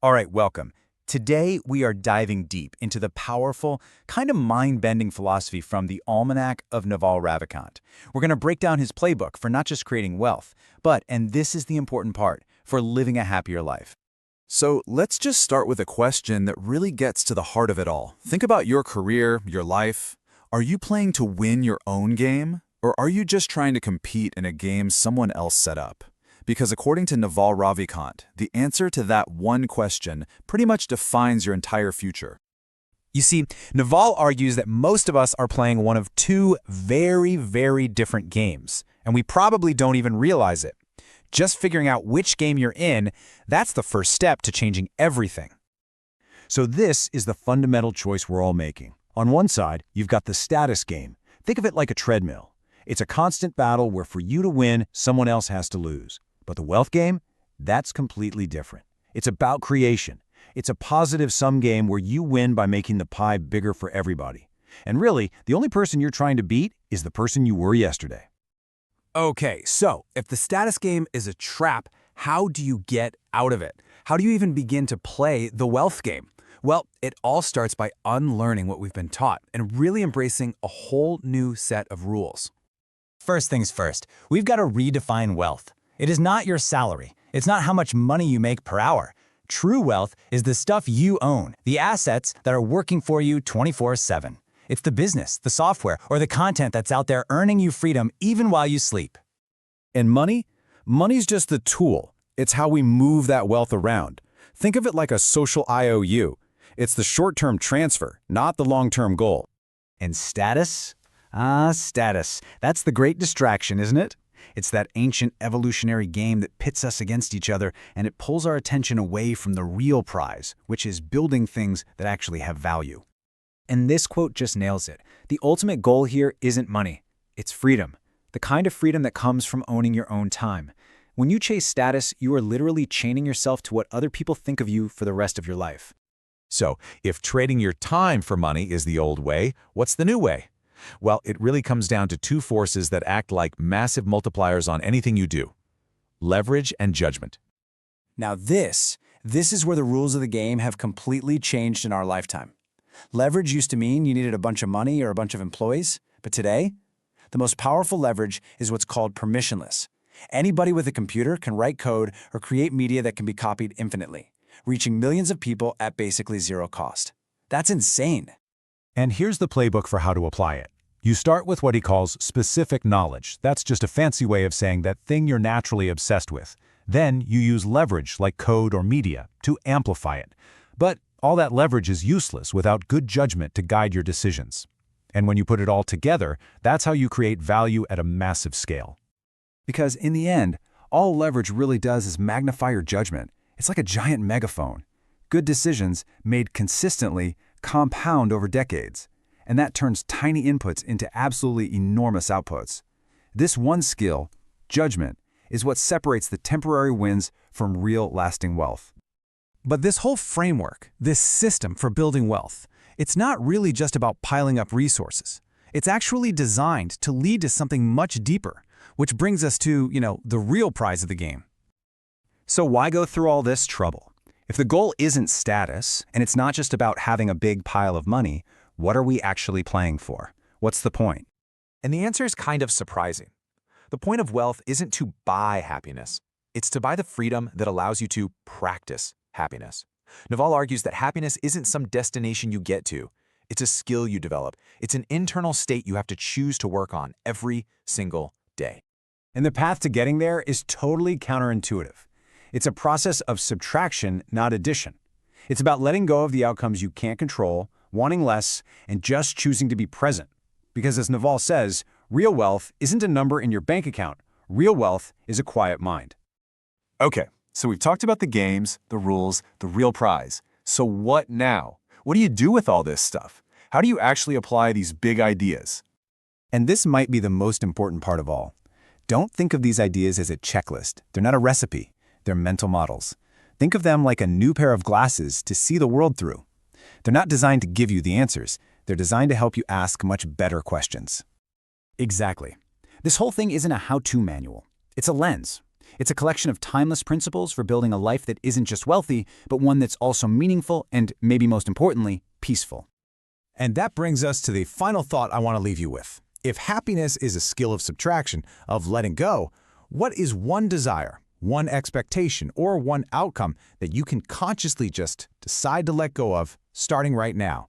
All right, welcome. Today, we are diving deep into the powerful, kind of mind-bending philosophy from the Almanack of Naval Ravikant. We're going to break down his playbook for not just creating wealth, but, and this is the important part, for living a happier life. So let's just start with a question that really gets to the heart of it all. Think about your career, your life. Are you playing to win your own game? Or are you just trying to compete in a game someone else set up? Because according to Naval Ravikant, the answer to that one question pretty much defines your entire future. You see, Naval argues that most of us are playing one of two very, very different games, and we probably don't even realize it. Just figuring out which game you're in, that's the first step to changing everything. So this is the fundamental choice we're all making. On one side, you've got the status game. Think of it like a treadmill. It's a constant battle where for you to win, someone else has to lose. But the wealth game, that's completely different. It's about creation. It's a positive-sum game where you win by making the pie bigger for everybody. And really, the only person you're trying to beat is the person you were yesterday. Okay, so if the status game is a trap, how do you get out of it? How do you even begin to play the wealth game? Well, it all starts by unlearning what we've been taught and really embracing a whole new set of rules. First things first, we've got to redefine wealth. It is not your salary. It's not how much money you make per hour. True wealth is the stuff you own, the assets that are working for you 24/7. It's the business, the software, or the content that's out there earning you freedom even while you sleep. And money? Money's just the tool. It's how we move that wealth around. Think of it like a social IOU. It's the short-term transfer, not the long-term goal. And status? Status. That's the great distraction, isn't it? It's that ancient evolutionary game that pits us against each other, and it pulls our attention away from the real prize, which is building things that actually have value. And this quote just nails it. The ultimate goal here isn't money. It's freedom. The kind of freedom that comes from owning your own time. When you chase status, you are literally chaining yourself to what other people think of you for the rest of your life. So, if trading your time for money is the old way, what's the new way? Well, it really comes down to two forces that act like massive multipliers on anything you do: leverage and judgment. Now this is where the rules of the game have completely changed in our lifetime. Leverage used to mean you needed a bunch of money or a bunch of employees, but today, the most powerful leverage is what's called permissionless. Anybody with a computer can write code or create media that can be copied infinitely, reaching millions of people at basically zero cost. That's insane. And here's the playbook for how to apply it. You start with what he calls specific knowledge. That's just a fancy way of saying that thing you're naturally obsessed with. Then you use leverage like code or media to amplify it. But all that leverage is useless without good judgment to guide your decisions. And when you put it all together, that's how you create value at a massive scale. Because in the end, all leverage really does is magnify your judgment. It's like a giant megaphone. Good decisions, made consistently, compound over decades. And that turns tiny inputs into absolutely enormous outputs. This one skill, judgment, is what separates the temporary wins from real lasting wealth. But this whole framework, this system for building wealth, it's not really just about piling up resources. It's actually designed to lead to something much deeper, which brings us to, the real prize of the game. So why go through all this trouble? If the goal isn't status, and it's not just about having a big pile of money, what are we actually playing for? What's the point? And the answer is kind of surprising. The point of wealth isn't to buy happiness. It's to buy the freedom that allows you to practice happiness. Naval argues that happiness isn't some destination you get to. It's a skill you develop. It's an internal state you have to choose to work on every single day. And the path to getting there is totally counterintuitive. It's a process of subtraction, not addition. It's about letting go of the outcomes you can't control, wanting less, and just choosing to be present. Because as Naval says, real wealth isn't a number in your bank account. Real wealth is a quiet mind. Okay, so we've talked about the games, the rules, the real prize. So what now? What do you do with all this stuff? How do you actually apply these big ideas? And this might be the most important part of all. Don't think of these ideas as a checklist. They're not a recipe. They're mental models. Think of them like a new pair of glasses to see the world through. They're not designed to give you the answers. They're designed to help you ask much better questions. Exactly. This whole thing isn't a how-to manual. It's a lens. It's a collection of timeless principles for building a life that isn't just wealthy, but one that's also meaningful and, maybe most importantly, peaceful. And that brings us to the final thought I want to leave you with. If happiness is a skill of subtraction, of letting go, what is one desire, one expectation, or one outcome that you can consciously just decide to let go of starting right now?